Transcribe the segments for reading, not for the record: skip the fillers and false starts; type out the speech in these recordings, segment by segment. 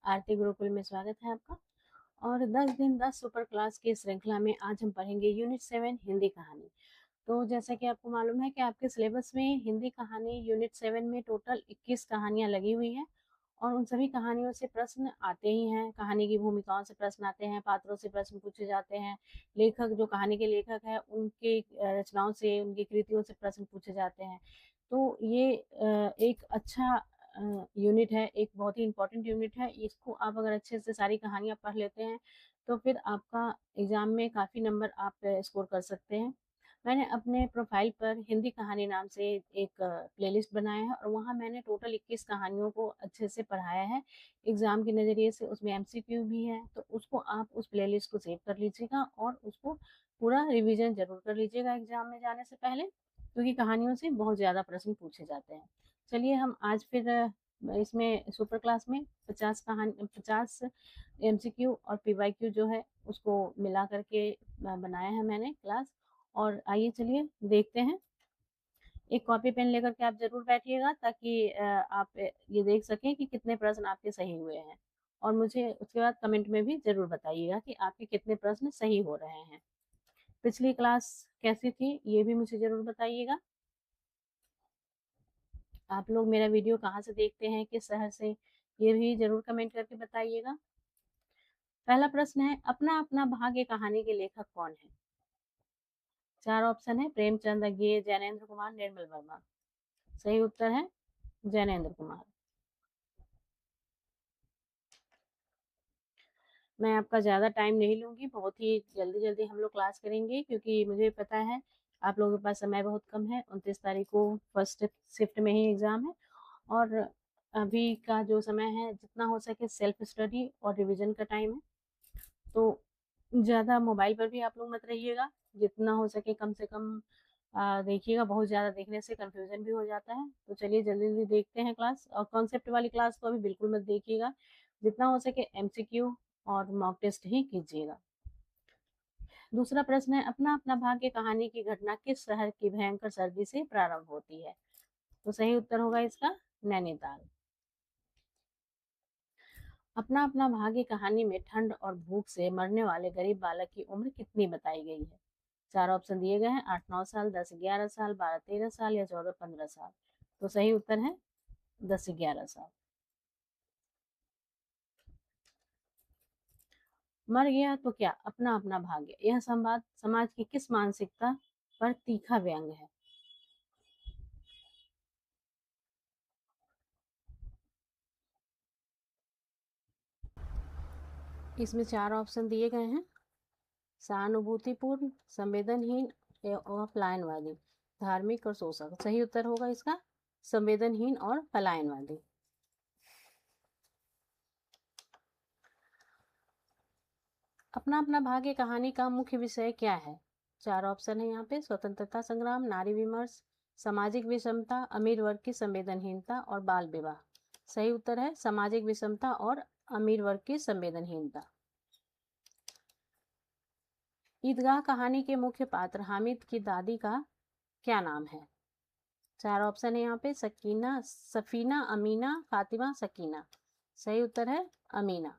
आरती गुरुकुल में स्वागत है आपका। और 10 दिन 10 सुपर क्लास की श्रृंखला में आज हम पढ़ेंगे यूनिट 7 हिंदी कहानी। तो जैसा कि आपको मालूम है कि आपके सिलेबस में हिंदी कहानी यूनिट 7 में टोटल 21 कहानियां लगी हुई हैं और उन सभी कहानियों से प्रश्न आते ही हैं। कहानी की भूमिकाओं से प्रश्न आते हैं, पात्रों से प्रश्न पूछे जाते हैं, लेखक जो कहानी के लेखक है उनकी रचनाओं से, उनकी कृतियों से प्रश्न पूछे जाते हैं। तो ये एक अच्छा यूनिट है, एक बहुत ही इम्पोर्टेंट यूनिट है। इसको आप अगर अच्छे से सारी कहानियां पढ़ लेते हैं तो फिर आपका एग्जाम में काफ़ी नंबर आप स्कोर कर सकते हैं। मैंने अपने प्रोफाइल पर हिंदी कहानी नाम से एक प्लेलिस्ट बनाया है और वहाँ मैंने टोटल 21 कहानियों को अच्छे से पढ़ाया है एग्ज़ाम के नज़रिए से। उसमें एमसीक्यू भी है, तो उसको आप उस प्लेलिस्ट को सेव कर लीजिएगा और उसको पूरा रिवीजन जरूर कर लीजिएगा एग्ज़ाम में जाने से पहले, क्योंकि कहानियों से बहुत ज़्यादा प्रश्न पूछे जाते हैं। चलिए हम आज फिर इसमें सुपर क्लास में 50 एमसीक्यू और पीवाईक्यू जो है उसको मिला करके बनाया है मैंने क्लास। और आइए चलिए देखते हैं। एक कॉपी पेन लेकर के आप जरूर बैठिएगा ताकि आप ये देख सकें कि कितने प्रश्न आपके सही हुए हैं, और मुझे उसके बाद कमेंट में भी जरूर बताइएगा कि आपके कितने प्रश्न सही हो रहे हैं। पिछली क्लास कैसी थी ये भी मुझे जरूर बताइएगा। आप लोग मेरा वीडियो कहाँ से देखते हैं, किस शहर से, ये भी जरूर कमेंट करके बताइएगा। पहला प्रश्न है, अपना अपना भाग्य कहानी के लेखक कौन है? 4 ऑप्शन है, प्रेमचंद, अज्ञे, जैनेन्द्र कुमार, निर्मल वर्मा। सही उत्तर है जैनेन्द्र कुमार। मैं आपका ज़्यादा टाइम नहीं लूँगी, बहुत ही जल्दी जल्दी हम लोग क्लास करेंगे क्योंकि मुझे पता है आप लोगों के पास समय बहुत कम है। 29 तारीख को फर्स्ट शिफ्ट में ही एग्ज़ाम है और अभी का जो समय है जितना हो सके सेल्फ स्टडी और रिविज़न का टाइम है। तो ज़्यादा मोबाइल पर भी आप लोग मत रहिएगा, जितना हो सके कम से कम देखिएगा। बहुत ज़्यादा देखने से कन्फ्यूज़न भी हो जाता है। तो चलिए जल्दी जल्दी देखते हैं क्लास। और कॉन्सेप्ट वाली क्लास को अभी बिल्कुल मत देखिएगा, जितना हो सके एमसीक्यू और मॉक टेस्ट ही कीजिएगा। दूसरा प्रश्न है, अपना अपना भाग्य कहानी की घटना किस शहर की भयंकर सर्दी से प्रारंभ होती है? तो सही उत्तर होगा इसका नैनीताल। अपना अपना भाग्य कहानी में ठंड और भूख से मरने वाले गरीब बालक की उम्र कितनी बताई गई है? 4 ऑप्शन दिए गए हैं, 8-9 साल, 10-11 साल, 12-13 साल या 14-15 साल। तो सही उत्तर है 10-11 साल। मर गया तो क्या अपना अपना भाग्य, यह संवाद समाज की किस मानसिकता पर तीखा व्यंग है? इसमें 4 ऑप्शन दिए गए हैं, सहानुभूतिपूर्ण, संवेदनहीन और पलायनवादी, धार्मिक और शोषक। सही उत्तर होगा इसका संवेदनहीन और पलायनवादी। अपना अपना भाग्य कहानी का मुख्य विषय क्या है? 4 ऑप्शन है यहाँ पे, स्वतंत्रता संग्राम, नारी विमर्श, सामाजिक विषमता, अमीर वर्ग की संवेदनहीनता और बाल विवाह। सही उत्तर है सामाजिक विषमता और अमीर वर्ग की संवेदनहीनता। ईदगाह कहानी के मुख्य पात्र हामिद की दादी का क्या नाम है? 4 ऑप्शन है यहाँ पे, सकीना, सफीना, अमीना, फातिमा, सकीना। सही उत्तर है अमीना।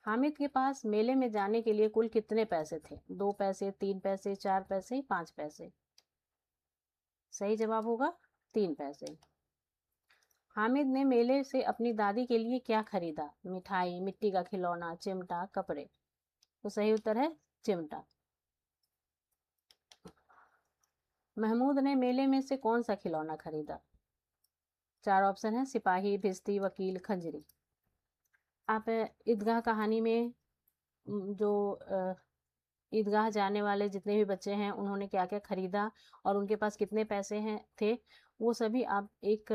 हामिद के पास मेले में जाने के लिए कुल कितने पैसे थे? 2 पैसे, 3 पैसे, 4 पैसे, 5 पैसे। सही जवाब होगा 3 पैसे। हामिद ने मेले से अपनी दादी के लिए क्या खरीदा? मिठाई, मिट्टी का खिलौना, चिमटा, कपड़े। तो सही उत्तर है चिमटा। महमूद ने मेले में से कौन सा खिलौना खरीदा? 4 ऑप्शन है, सिपाही, भिश्ती, वकील, खंजरी। आप ईदगाह कहानी में जो ईदगाह जाने वाले जितने भी बच्चे हैं उन्होंने क्या क्या खरीदा और उनके पास कितने पैसे हैं थे, वो सभी आप एक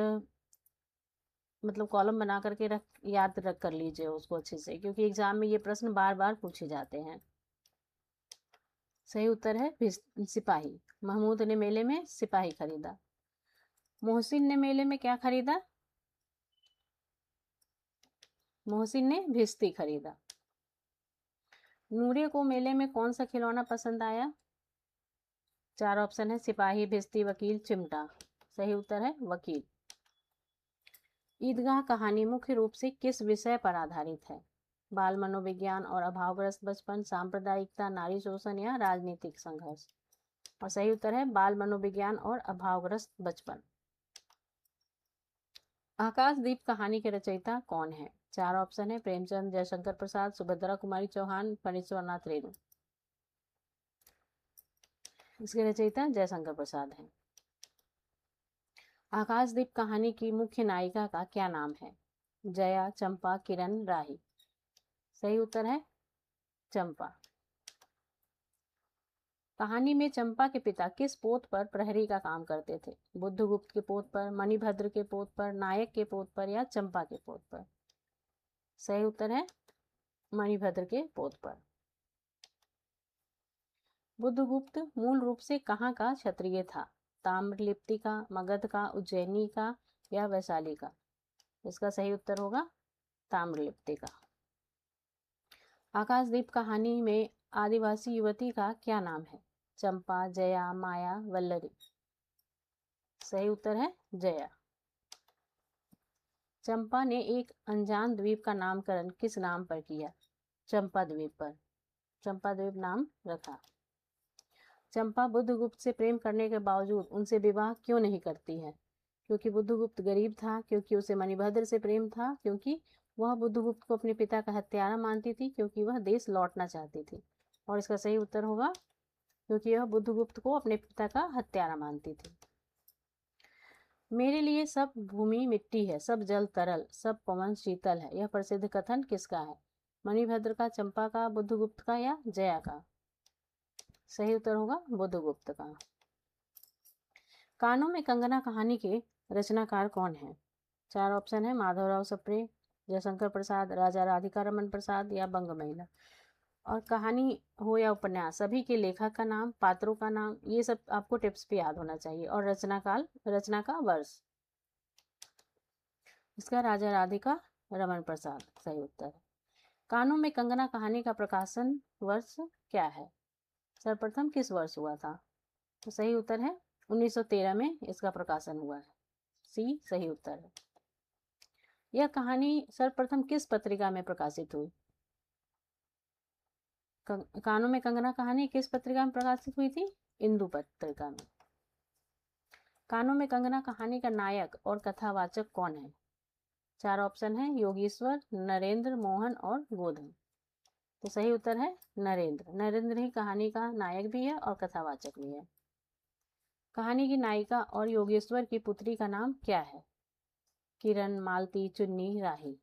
मतलब कॉलम बना करके याद रख कर लीजिए उसको अच्छे से, क्योंकि एग्जाम में ये प्रश्न बार बार पूछे जाते हैं। सही उत्तर है सिपाही। महमूद ने मेले में सिपाही खरीदा। मोहसिन ने मेले में क्या खरीदा? मोहसिन ने भिश्ती खरीदा। नूरे को मेले में कौन सा खिलौना पसंद आया? 4 ऑप्शन है, सिपाही, भिश्ती, वकील, चिमटा। सही उत्तर है वकील। ईदगाह कहानी मुख्य रूप से किस विषय पर आधारित है? बाल मनोविज्ञान और अभावग्रस्त बचपन, सांप्रदायिकता, नारी शोषण या राजनीतिक संघर्ष। और सही उत्तर है बाल मनोविज्ञान और अभावग्रस्त बचपन। आकाशदीप कहानी के रचयिता कौन है? 4 ऑप्शन है, प्रेमचंद, जयशंकर प्रसाद, सुभद्रा कुमारी चौहान, फणीश्वरनाथ रेणु। इसके रचयिता जयशंकर प्रसाद हैं। आकाशदीप कहानी की मुख्य नायिका का क्या नाम है? जया, चंपा, किरण, राही। सही उत्तर है चंपा। कहानी में चंपा के पिता किस पोत पर प्रहरी का काम करते थे? बुद्धगुप्त के पोत पर, मणिभद्र के पोत पर, नायक के पोत पर या चंपा के पोत पर? सही उत्तर है मणिभद्र के पोत पर। बुद्धगुप्त मूल रूप से कहाँ का क्षत्रिय था? ताम्रलिप्ति का, मगध का, उज्जैनी का या वैशाली का? इसका सही उत्तर होगा ताम्रलिप्ति का। आकाशदीप कहानी में आदिवासी युवती का क्या नाम है? चंपा, जया, माया, वल्लरी। सही उत्तर है जया। चंपा ने एक अनजान द्वीप का नामकरण किस नाम पर किया? चंपा द्वीप पर। चंपा द्वीप नाम रखा। चंपा बुद्धगुप्त से प्रेम करने के बावजूद उनसे विवाह क्यों नहीं करती है? क्योंकि बुद्धगुप्त गरीब था, क्योंकि उसे मणिभद्र से प्रेम था, क्योंकि वह बुद्धगुप्त को अपने पिता का हत्यारा मानती थी, क्योंकि वह देश लौटना चाहती थी। और इसका सही उत्तर होगा क्योंकि यह बुद्धगुप्त को अपने पिता का हत्यारा मानती थी। मेरे लिए सब भूमि मिट्टी है, सब जल तरल, सब पवन शीतल है, यह प्रसिद्ध कथन किसका है? मणिभद्र का, चंपा का, बुद्धगुप्त का या जया का? सही उत्तर होगा बुद्धगुप्त का। कानों में कंगना कहानी के रचनाकार कौन है? 4 ऑप्शन है, माधवराव सप्रे, जयशंकर प्रसाद, राजा राधिका रमन प्रसाद या बंग महिला। और कहानी हो या उपन्यास, सभी के लेखक का नाम, पात्रों का नाम, ये सब आपको टिप्स पे याद होना चाहिए। और रचना का वर्ष, इसका राजा राधिका रमन प्रसाद सही उत्तर है। कानों में कंगना कहानी का प्रकाशन वर्ष क्या है? सर्वप्रथम किस वर्ष हुआ था? तो सही उत्तर है 1913 में इसका प्रकाशन हुआ है। सी सही उत्तर है। यह कहानी सर्वप्रथम किस पत्रिका में प्रकाशित हुई? कानों में कंगना कहानी किस पत्रिका में प्रकाशित हुई थी? इंदु पत्रिका में। कानों में कंगना कहानी का नायक और कथावाचक कौन है? 4 ऑप्शन है, योगेश्वर, नरेंद्र, मोहन और गोधन। तो सही उत्तर है नरेंद्र। नरेंद्र ही कहानी का नायक भी है और कथावाचक भी है। कहानी की नायिका और योगेश्वर की पुत्री का नाम क्या है? किरण, मालती, चुन्नी, राही।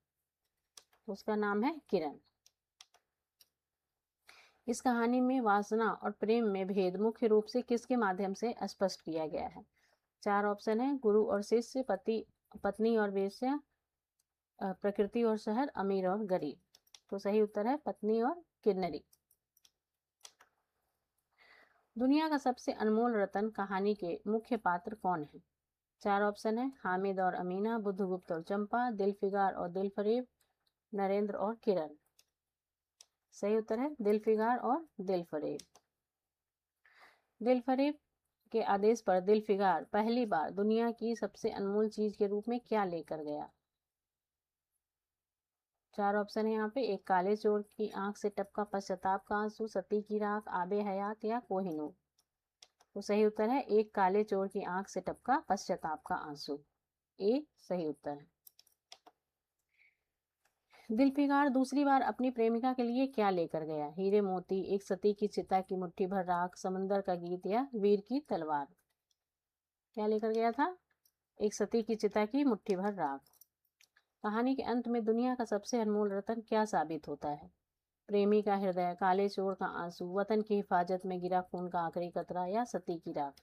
तो उसका नाम है किरण। इस कहानी में वासना और प्रेम में भेद मुख्य रूप से किसके माध्यम से स्पष्ट किया गया है? 4 ऑप्शन है, गुरु और शिष्य, पत्नी और वेश्या, प्रकृति और शहर, अमीर और गरीब। तो सही उत्तर है पत्नी और किन्नरी। दुनिया का सबसे अनमोल रतन कहानी के मुख्य पात्र कौन है? 4 ऑप्शन है, हामिद और अमीना, बुद्धगुप्त और चंपा, दिलफिगार और दिलफरेब, नरेंद्र और किरण। सही उत्तर है दिलफिगार और दिलफरेब। दिलफरेब के आदेश पर दिलफिगार पहली बार दुनिया की सबसे अनमोल चीज के रूप में क्या लेकर गया? 4 ऑप्शन है यहाँ पे, एक काले चोर की आंख से टपका पश्चाताप का आंसू, सती की राख, आबे हयात या कोहिनूर। तो सही उत्तर है एक काले चोर की आंख से टपका पश्चाताप का आंसू। ए सही उत्तर है। दिलफिगार दूसरी बार अपनी प्रेमिका के लिए क्या लेकर गया? हीरे मोती, एक सती की चिता की मुट्ठी भर राख, समंदर का गीत या वीर की तलवार? क्या लेकर गया था? एक सती की चिता की मुट्ठी भर राख। कहानी के अंत में दुनिया का सबसे अनमोल रतन क्या साबित होता है? प्रेमी का हृदय, काले चोर का आंसू, वतन की हिफाजत में गिरा खून का आखिरी कतरा या सती की राख?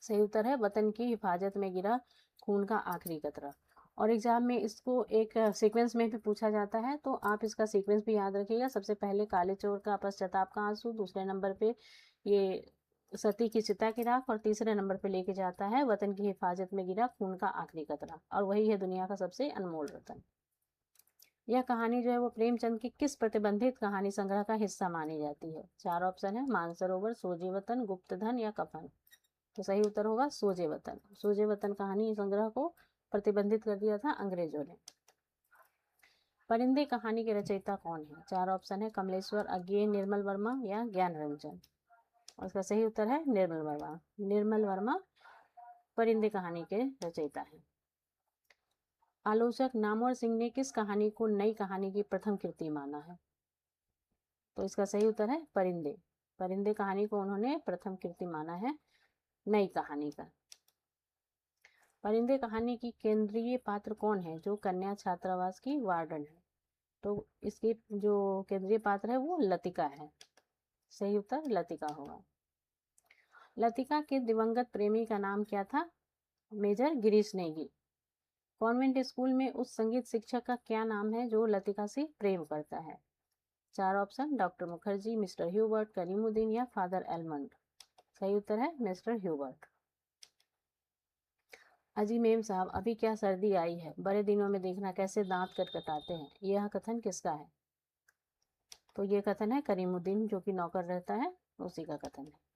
सही उत्तर है वतन की हिफाजत में गिरा खून का आखिरी कतरा। और एग्जाम में इसको एक सीक्वेंस में भी पूछा जाता है, तो आप इसका सीक्वेंस भी याद रखिएगा। सबसे पहले काले चोर का पश्चाताप का आंसू, दूसरे नंबर पे ये सती की चिता की राख और तीसरे नंबर पे लेके जाता है वतन की हिफाजत में गिरा खून का आखिरी कतरा। और वही है दुनिया का सबसे अनमोल रतन। यह कहानी जो है वो प्रेमचंद के किस प्रतिबंधित कहानी संग्रह का हिस्सा मानी जाती है? 4 ऑप्शन है, मानसरोवर, सोजे वतन, गुप्तधन या कफन। तो सही उत्तर होगा सोजे वतन। सोजे वतन कहानी संग्रह को प्रतिबंधित कर दिया था अंग्रेजों ने। परिंदे कहानी के रचयिता कौन है? 4 ऑप्शन है, कमलेश्वर, अज्ञेय, निर्मल वर्मा या ज्ञान रंजन। और इसका सही उत्तर है निर्मल वर्मा। निर्मल वर्मा परिंदे कहानी के रचयिता है। आलोचक नामवर सिंह ने किस कहानी को नई कहानी की प्रथम कृति माना है? तो इसका सही उत्तर है परिंदे। परिंदे कहानी को उन्होंने प्रथम कृति माना है नई कहानी का। परिंदे कहानी की केंद्रीय पात्र कौन है जो कन्या छात्रावास की वार्डन है? तो इसके जो केंद्रीय पात्र है वो लतिका है। सही उत्तर लतिका होगा। लतिका के दिवंगत प्रेमी का नाम क्या था? Major Girish Negi. Convent school में उस संगीत शिक्षक का क्या नाम है जो लतिका से प्रेम करता है? 4 option, doctor Mukherjee, mister Hubert, Karimuddin या फादर एलमंड। सही उत्तर है मिस्टर ह्यूबर्ट। अजी मेम साहब, अभी क्या सर्दी आई है, बड़े दिनों में देखना कैसे दांत कटकटाते हैं, यह कथन किसका है? तो ये कथन है करीमुद्दीन, जो कि नौकर रहता है, उसी का कथन है।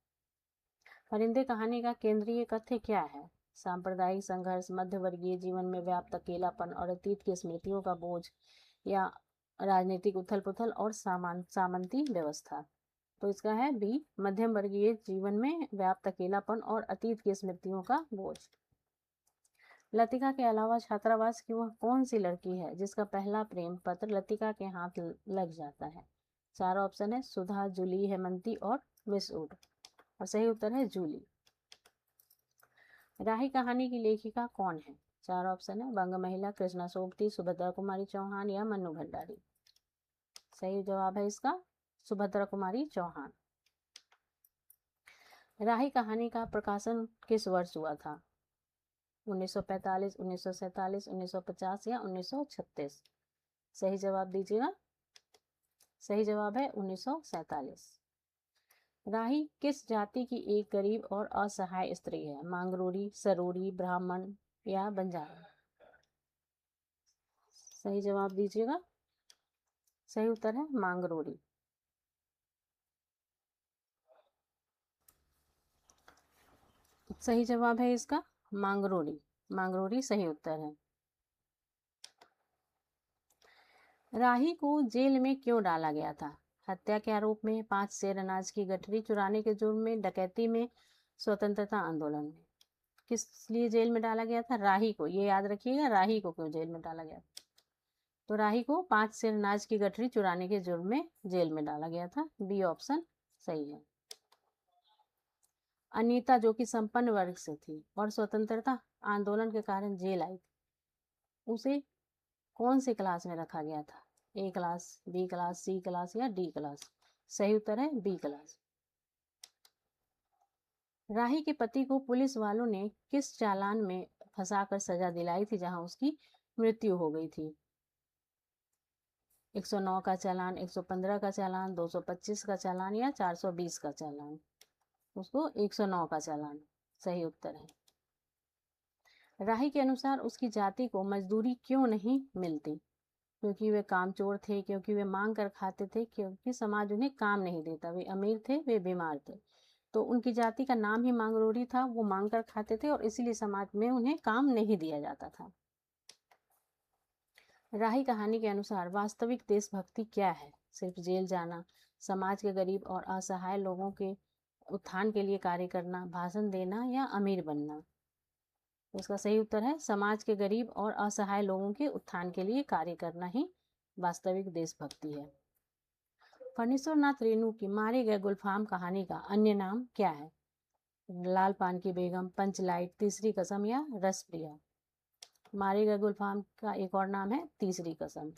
परिंदे कहानी का केंद्रीय कथ्य क्या है? सांप्रदायिक संघर्ष, मध्यवर्गीय जीवन में व्याप्त अकेलापन और अतीत की स्मृतियों का बोझ, या राजनीतिक उथल पुथल और सामंती व्यवस्था। तो इसका है बी, मध्यम वर्गीय जीवन में व्याप्त अकेलापन और अतीत की स्मृतियों का बोझ। लतिका के अलावा छात्रावास की वह कौन सी लड़की है जिसका पहला प्रेम पत्र लतिका के हाथ लग जाता है? 4 ऑप्शन है, सुधा, जूली, हेमंती और मिस वुड। और सही उत्तर है जूली। राही कहानी की लेखिका कौन है? 4 ऑप्शन है, बंग महिला, कृष्णा सोबती, सुभद्रा कुमारी चौहान या मन्नू भंडारी। सही जवाब है इसका सुभद्रा कुमारी चौहान। राही कहानी का प्रकाशन किस वर्ष हुआ था? 1945, 1947, 1950 या 1936। सही जवाब दीजिएगा। सही जवाब है 1947। राही किस जाति की एक गरीब और असहाय स्त्री है? मांगरोली, सरोरी, ब्राह्मण या बंजारा। सही जवाब दीजिएगा। सही उत्तर है मांगरोली। सही जवाब है इसका मांगरोली। मांगरोली सही उत्तर है। राही को जेल में क्यों डाला गया था? हत्या के आरोप में, 5 सेर अनाज की गठरी चुराने के जुर्म में, डकैती में, स्वतंत्रता आंदोलन में। किस लिए जेल में डाला गया था? राही को, ये याद रखिएगा, राही को क्यों जेल में डाला गया? तो राही को 5 सेर अनाज की गठरी चुराने के जुर्म में जेल में डाला गया था। बी ऑप्शन सही है। अनीता, जो कि संपन्न वर्ग से थी और स्वतंत्रता आंदोलन के कारण जेल आई थी, उसे कौन सी क्लास में रखा गया था? ए क्लास, बी क्लास, सी क्लास या डी क्लास। सही उत्तर है बी क्लास। राही के पति को पुलिस वालों ने किस चालान में फंसाकर सजा दिलाई थी जहां उसकी मृत्यु हो गई थी? 109 का चालान, 115 का चालान, 225 का चालान या 420 का चालान। उसको 109 का चालान सही उत्तर है। राही के अनुसार उसकी जाति को मजदूरी क्यों नहीं मिलती? क्योंकि वे कामचोर थे, क्योंकि वे मांग कर खाते थे, क्योंकि समाज उन्हें काम नहीं देता, वे अमीर थे, वे बीमार थे। तो उनकी जाति का नाम ही मांगरोरी था, वो मांग कर खाते थे और इसीलिए समाज में उन्हें काम नहीं दिया जाता था। राही कहानी के अनुसार वास्तविक देशभक्ति क्या है? सिर्फ जेल जाना, समाज के गरीब और असहाय लोगों के उत्थान के लिए कार्य करना, भाषण देना या अमीर बनना। तो इसका सही उत्तर है समाज के गरीब और असहाय लोगों के उत्थान के लिए कार्य करना ही वास्तविक देशभक्ति है। फणीश्वर नाथ रेणु की मारे गए गुलफाम कहानी का अन्य नाम क्या है? लाल पान की बेगम, पंचलाइट, तीसरी कसम या रसप्रिया। मारे गए गुलफाम का एक और नाम है तीसरी कसम।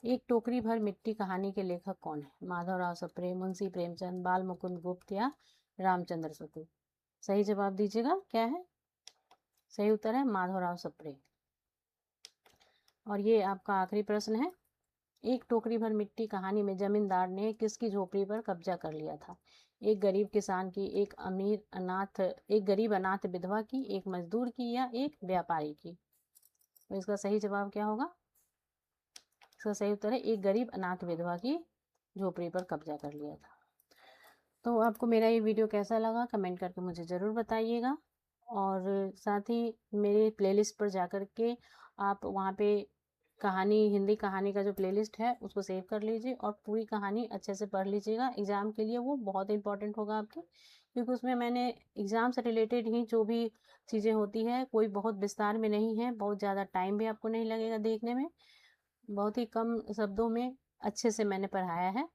एक टोकरी भर मिट्टी कहानी के लेखक कौन है? माधवराव सप्रे, मुंशी प्रेमचंद, बाल मुकुंद गुप्त या रामचंद्र सतु। सही जवाब दीजिएगा क्या है? सही उत्तर है माधवराव सप्रे। और ये आपका आखिरी प्रश्न है। एक टोकरी भर मिट्टी कहानी में जमींदार ने किसकी झोपड़ी पर कब्जा कर लिया था? एक गरीब किसान की, एक गरीब अनाथ विधवा की, एक मजदूर की या एक व्यापारी की। तो इसका सही जवाब क्या होगा? इसका सही उत्तर है एक गरीब अनाथ विधवा की झोपड़ी पर कब्जा कर लिया था। तो आपको मेरा ये वीडियो कैसा लगा कमेंट करके मुझे ज़रूर बताइएगा। और साथ ही मेरे प्लेलिस्ट पर जाकर के आप वहाँ पे कहानी, हिंदी कहानी का जो प्लेलिस्ट है उसको सेव कर लीजिए और पूरी कहानी अच्छे से पढ़ लीजिएगा। एग्ज़ाम के लिए वो बहुत इंपॉर्टेंट होगा आपके, क्योंकि उसमें मैंने एग्ज़ाम से रिलेटेड ही जो भी चीज़ें होती है, कोई बहुत विस्तार में नहीं है, बहुत ज़्यादा टाइम भी आपको नहीं लगेगा देखने में, बहुत ही कम शब्दों में अच्छे से मैंने पढ़ाया है।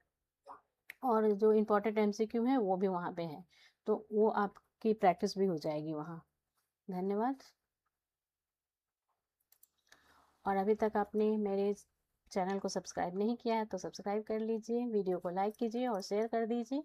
और जो इम्पोर्टेंट एमसीक्यू है वो भी वहाँ पे है, तो वो आपकी प्रैक्टिस भी हो जाएगी वहाँ। धन्यवाद। और अभी तक आपने मेरे चैनल को सब्सक्राइब नहीं किया है तो सब्सक्राइब कर लीजिए, वीडियो को लाइक कीजिए और शेयर कर दीजिए।